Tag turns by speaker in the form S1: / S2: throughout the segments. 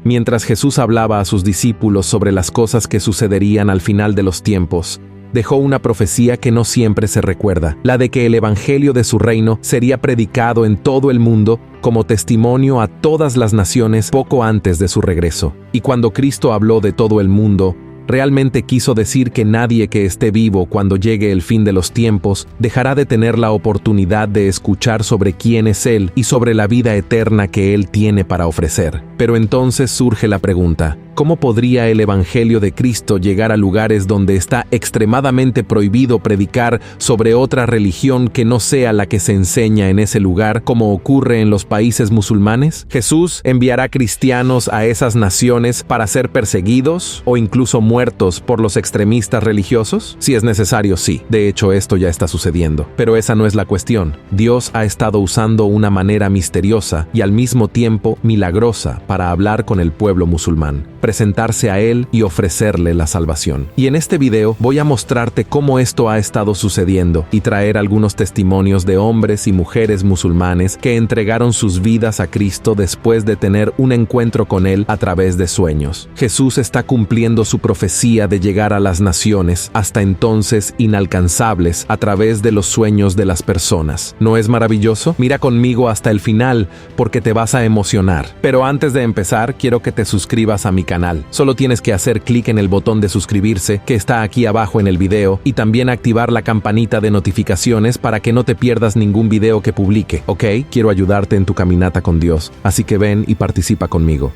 S1: Mientras Jesús hablaba a sus discípulos sobre las cosas que sucederían al final de los tiempos, dejó una profecía que no siempre se recuerda, la de que el evangelio de su reino sería predicado en todo el mundo como testimonio a todas las naciones poco antes de su regreso. Y cuando Cristo habló de todo el mundo, realmente quiso decir que nadie que esté vivo cuando llegue el fin de los tiempos dejará de tener la oportunidad de escuchar sobre quién es Él y sobre la vida eterna que Él tiene para ofrecer. Pero entonces surge la pregunta: ¿cómo podría el Evangelio de Cristo llegar a lugares donde está extremadamente prohibido predicar sobre otra religión que no sea la que se enseña en ese lugar, como ocurre en los países musulmanes? ¿Jesús enviará cristianos a esas naciones para ser perseguidos o incluso muertos por los extremistas religiosos? Si es necesario, sí. De hecho, esto ya está sucediendo. Pero esa no es la cuestión. Dios ha estado usando una manera misteriosa y al mismo tiempo milagrosa para hablar con el pueblo musulmán, presentarse a Él y ofrecerle la salvación. Y en este video voy a mostrarte cómo esto ha estado sucediendo y traer algunos testimonios de hombres y mujeres musulmanes que entregaron sus vidas a Cristo después de tener un encuentro con Él a través de sueños. Jesús está cumpliendo su profecía de llegar a las naciones, hasta entonces inalcanzables, a través de los sueños de las personas. ¿No es maravilloso? Mira conmigo hasta el final, porque te vas a emocionar. Pero antes de empezar, quiero que te suscribas a mi canal. Solo tienes que hacer clic en el botón de suscribirse que está aquí abajo en el video y también activar la campanita de notificaciones para que no te pierdas ningún video que publique, ¿ok? Quiero ayudarte en tu caminata con Dios, así que ven y participa conmigo.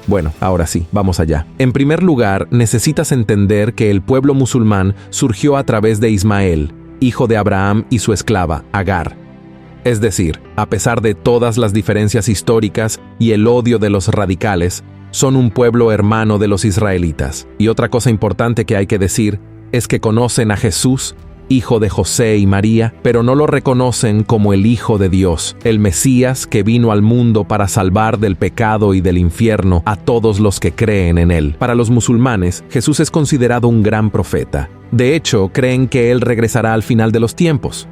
S1: Bueno, ahora sí, vamos allá. En primer lugar, necesitas entender que el pueblo musulmán surgió a través de Ismael, hijo de Abraham y su esclava, Agar. Es decir, a pesar de todas las diferencias históricas y el odio de los radicales, son un pueblo hermano de los israelitas. Y otra cosa importante que hay que decir es que conocen a Jesús, hijo de José y María, pero no lo reconocen como el Hijo de Dios, el Mesías que vino al mundo para salvar del pecado y del infierno a todos los que creen en Él. Para los musulmanes, Jesús es considerado un gran profeta. De hecho, creen que Él regresará al final de los tiempos.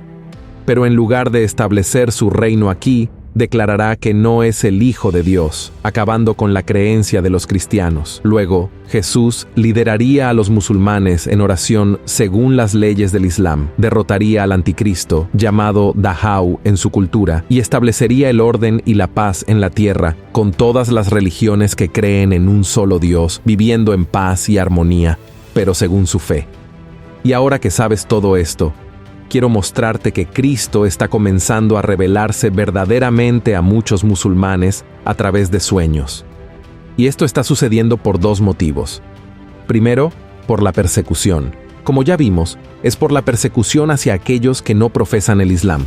S1: Pero en lugar de establecer su reino aquí, declarará que no es el Hijo de Dios, acabando con la creencia de los cristianos. Luego, Jesús lideraría a los musulmanes en oración según las leyes del Islam, derrotaría al anticristo, llamado Dajjal en su cultura, y establecería el orden y la paz en la tierra, con todas las religiones que creen en un solo Dios, viviendo en paz y armonía, pero según su fe. Y ahora que sabes todo esto, quiero mostrarte que Cristo está comenzando a revelarse verdaderamente a muchos musulmanes a través de sueños. Y esto está sucediendo por dos motivos. Primero, por la persecución. Como ya vimos, es por la persecución hacia aquellos que no profesan el Islam.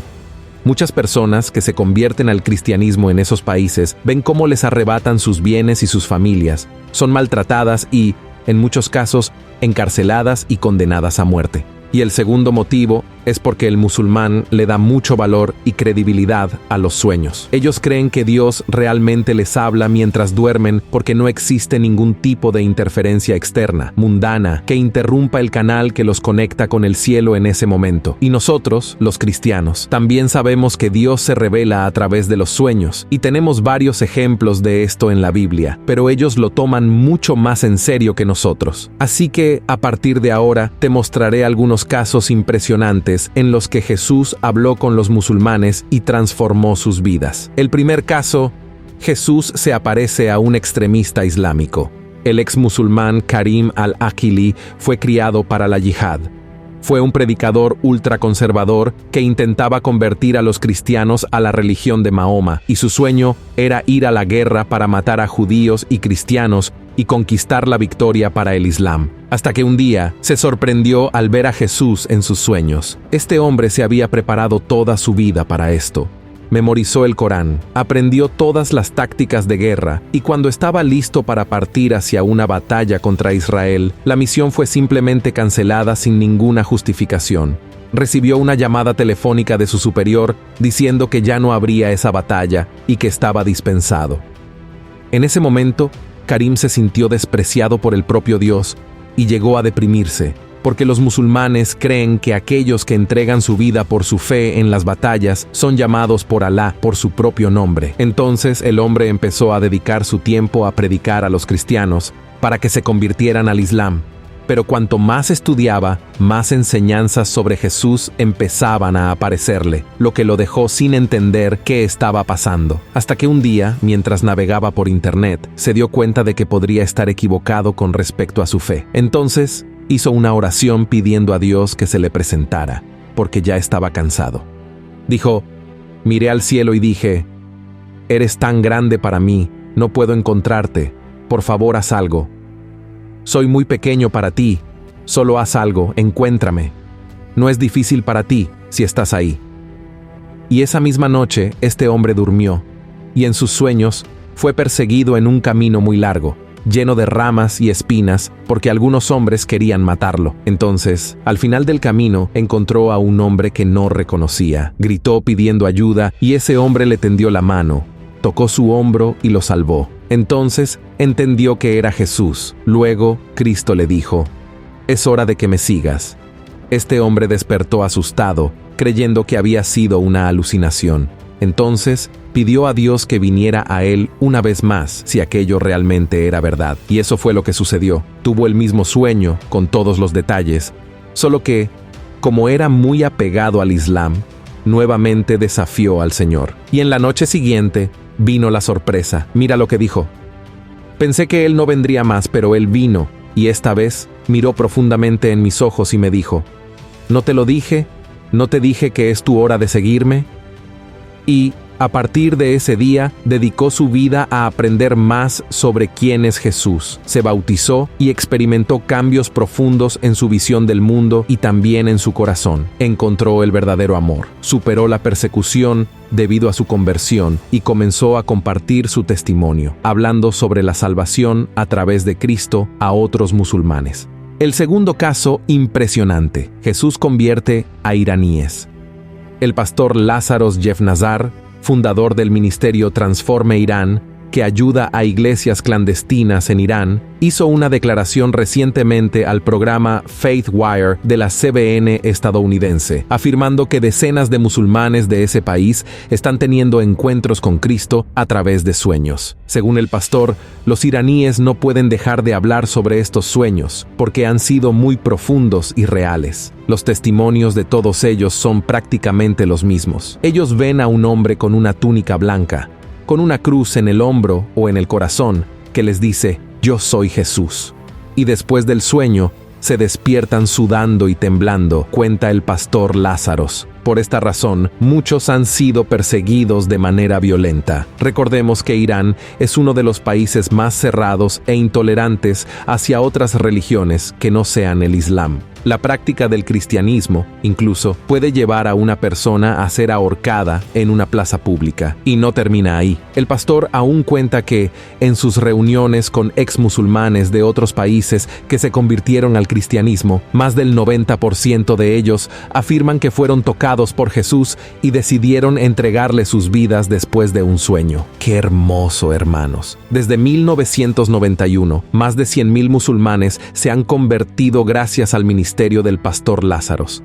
S1: Muchas personas que se convierten al cristianismo en esos países ven cómo les arrebatan sus bienes y sus familias, son maltratadas y, en muchos casos, encarceladas y condenadas a muerte. Y el segundo motivo es porque el musulmán le da mucho valor y credibilidad a los sueños. Ellos creen que Dios realmente les habla mientras duermen porque no existe ningún tipo de interferencia externa, mundana, que interrumpa el canal que los conecta con el cielo en ese momento. Y nosotros, los cristianos, también sabemos que Dios se revela a través de los sueños, y tenemos varios ejemplos de esto en la Biblia, pero ellos lo toman mucho más en serio que nosotros. Así que, a partir de ahora, te mostraré algunos casos impresionantes en los que Jesús habló con los musulmanes y transformó sus vidas. El primer caso, Jesús se aparece a un extremista islámico. El ex musulmán Karim al-Aqili fue criado para la yihad. Fue un predicador ultraconservador que intentaba convertir a los cristianos a la religión de Mahoma, y su sueño era ir a la guerra para matar a judíos y cristianos y conquistar la victoria para el Islam. Hasta que un día se sorprendió al ver a Jesús en sus sueños. Este hombre se había preparado toda su vida para esto. Memorizó el Corán, aprendió todas las tácticas de guerra, y cuando estaba listo para partir hacia una batalla contra Israel, la misión fue simplemente cancelada sin ninguna justificación. Recibió una llamada telefónica de su superior diciendo que ya no habría esa batalla y que estaba dispensado. En ese momento, Karim se sintió despreciado por el propio Dios y llegó a deprimirse, porque los musulmanes creen que aquellos que entregan su vida por su fe en las batallas son llamados por Alá por su propio nombre. Entonces el hombre empezó a dedicar su tiempo a predicar a los cristianos para que se convirtieran al Islam. Pero cuanto más estudiaba, más enseñanzas sobre Jesús empezaban a aparecerle, lo que lo dejó sin entender qué estaba pasando. Hasta que un día, mientras navegaba por internet, se dio cuenta de que podría estar equivocado con respecto a su fe. Entonces, hizo una oración pidiendo a Dios que se le presentara, porque ya estaba cansado. Dijo: «Miré al cielo y dije, eres tan grande para mí, no puedo encontrarte, por favor haz algo. Soy muy pequeño para ti, solo haz algo, encuéntrame. No es difícil para ti si estás ahí». Y esa misma noche este hombre durmió, y en sus sueños fue perseguido en un camino muy largo, lleno de ramas y espinas, porque algunos hombres querían matarlo. Entonces, al final del camino, encontró a un hombre que no reconocía. Gritó pidiendo ayuda, y ese hombre le tendió la mano, tocó su hombro y lo salvó. Entonces entendió que era Jesús. Luego Cristo le dijo: «Es hora de que me sigas». Este hombre despertó asustado, creyendo que había sido una alucinación. Entonces pidió a Dios que viniera a él una vez más si aquello realmente era verdad. Y eso fue lo que sucedió. Tuvo el mismo sueño, con todos los detalles, solo que, como era muy apegado al Islam, nuevamente desafió al Señor. Y en la noche siguiente vino la sorpresa. Mira lo que dijo: «Pensé que él no vendría más, pero él vino, y esta vez miró profundamente en mis ojos y me dijo: ¿No te lo dije? ¿No te dije que es tu hora de seguirme?». Y, a partir de ese día, dedicó su vida a aprender más sobre quién es Jesús. Se bautizó y experimentó cambios profundos en su visión del mundo y también en su corazón. Encontró el verdadero amor, superó la persecución debido a su conversión y comenzó a compartir su testimonio, hablando sobre la salvación a través de Cristo a otros musulmanes. El segundo caso impresionante: Jesús convierte a iraníes. El pastor Lázaros Jefnazar, fundador del ministerio Transforme Irán, que ayuda a iglesias clandestinas en Irán, hizo una declaración recientemente al programa FaithWire de la CBN estadounidense, afirmando que decenas de musulmanes de ese país están teniendo encuentros con Cristo a través de sueños. Según el pastor, los iraníes no pueden dejar de hablar sobre estos sueños, porque han sido muy profundos y reales. Los testimonios de todos ellos son prácticamente los mismos. Ellos ven a un hombre con una túnica blanca, con una cruz en el hombro o en el corazón, que les dice: «Yo soy Jesús». Y después del sueño, se despiertan sudando y temblando, cuenta el pastor Lázaros. Por esta razón, muchos han sido perseguidos de manera violenta. Recordemos que Irán es uno de los países más cerrados e intolerantes hacia otras religiones que no sean el Islam. La práctica del cristianismo, incluso, puede llevar a una persona a ser ahorcada en una plaza pública. Y no termina ahí. El pastor aún cuenta que, en sus reuniones con ex-musulmanes de otros países que se convirtieron al cristianismo, más del 90% de ellos afirman que fueron tocados por Jesús y decidieron entregarle sus vidas después de un sueño. ¡Qué hermoso, hermanos! Desde 1991, más de 100,000 musulmanes se han convertido gracias al ministerio del pastor Lázaros.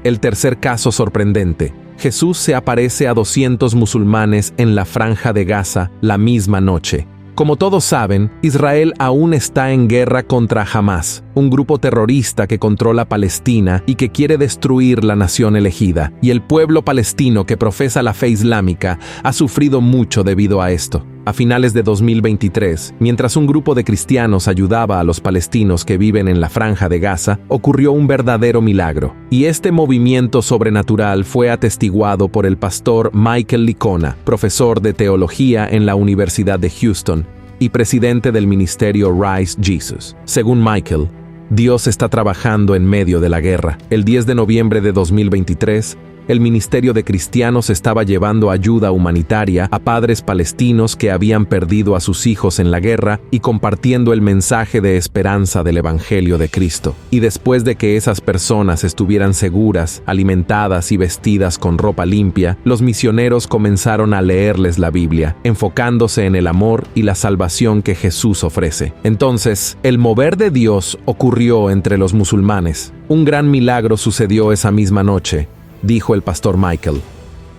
S1: El tercer caso sorprendente: Jesús se aparece a 200 musulmanes en la Franja de Gaza la misma noche. Como todos saben, Israel aún está en guerra contra Hamás, un grupo terrorista que controla Palestina y que quiere destruir la nación elegida, y el pueblo palestino que profesa la fe islámica ha sufrido mucho debido a esto. A finales de 2023, mientras un grupo de cristianos ayudaba a los palestinos que viven en la Franja de Gaza, ocurrió un verdadero milagro. Y este movimiento sobrenatural fue atestiguado por el pastor Michael Licona, profesor de teología en la Universidad de Houston y presidente del ministerio Rise Jesus. Según Michael, Dios está trabajando en medio de la guerra. El 10 de noviembre de 2023, el Ministerio de Cristianos estaba llevando ayuda humanitaria a padres palestinos que habían perdido a sus hijos en la guerra y compartiendo el mensaje de esperanza del Evangelio de Cristo. Y después de que esas personas estuvieran seguras, alimentadas y vestidas con ropa limpia, los misioneros comenzaron a leerles la Biblia, enfocándose en el amor y la salvación que Jesús ofrece. Entonces, el mover de Dios ocurrió entre los musulmanes. Un gran milagro sucedió esa misma noche, dijo el pastor Michael.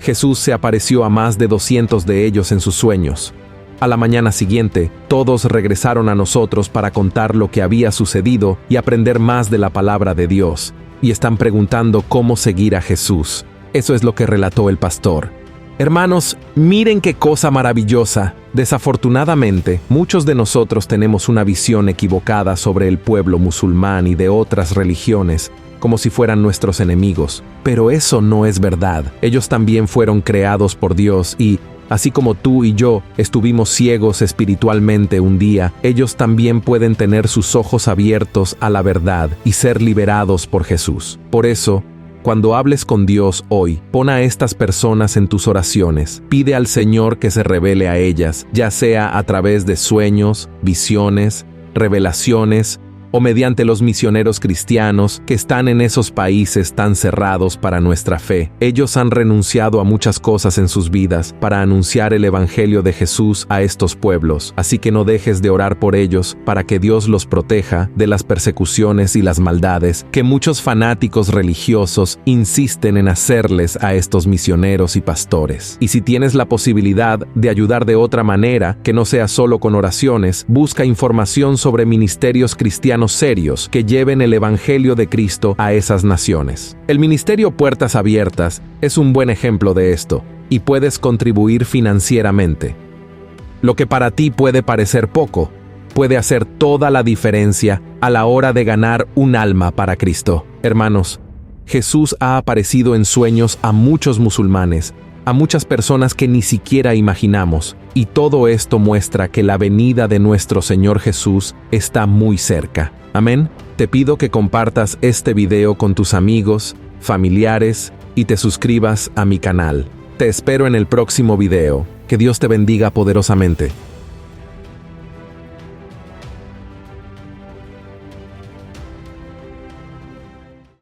S1: Jesús se apareció a más de 200 de ellos en sus sueños. A la mañana siguiente, todos regresaron a nosotros para contar lo que había sucedido y aprender más de la palabra de Dios, y están preguntando cómo seguir a Jesús. Eso es lo que relató el pastor. Hermanos, miren qué cosa maravillosa. Desafortunadamente, muchos de nosotros tenemos una visión equivocada sobre el pueblo musulmán y de otras religiones, como si fueran nuestros enemigos. Pero eso no es verdad. Ellos también fueron creados por Dios y, así como tú y yo estuvimos ciegos espiritualmente un día, ellos también pueden tener sus ojos abiertos a la verdad y ser liberados por Jesús. Por eso, cuando hables con Dios hoy, pon a estas personas en tus oraciones. Pide al Señor que se revele a ellas, ya sea a través de sueños, visiones, revelaciones o mediante los misioneros cristianos que están en esos países tan cerrados para nuestra fe. Ellos han renunciado a muchas cosas en sus vidas para anunciar el Evangelio de Jesús a estos pueblos, así que no dejes de orar por ellos para que Dios los proteja de las persecuciones y las maldades que muchos fanáticos religiosos insisten en hacerles a estos misioneros y pastores. Y si tienes la posibilidad de ayudar de otra manera, que no sea solo con oraciones, busca información sobre ministerios cristianos serios que lleven el Evangelio de Cristo a esas naciones. El Ministerio Puertas Abiertas es un buen ejemplo de esto, y puedes contribuir financieramente. Lo que para ti puede parecer poco, puede hacer toda la diferencia a la hora de ganar un alma para Cristo. Hermanos, Jesús ha aparecido en sueños a muchos musulmanes, a muchas personas que ni siquiera imaginamos, y todo esto muestra que la venida de nuestro Señor Jesús está muy cerca. Amén. Te pido que compartas este video con tus amigos, familiares y te suscribas a mi canal. Te espero en el próximo video. Que Dios te bendiga poderosamente.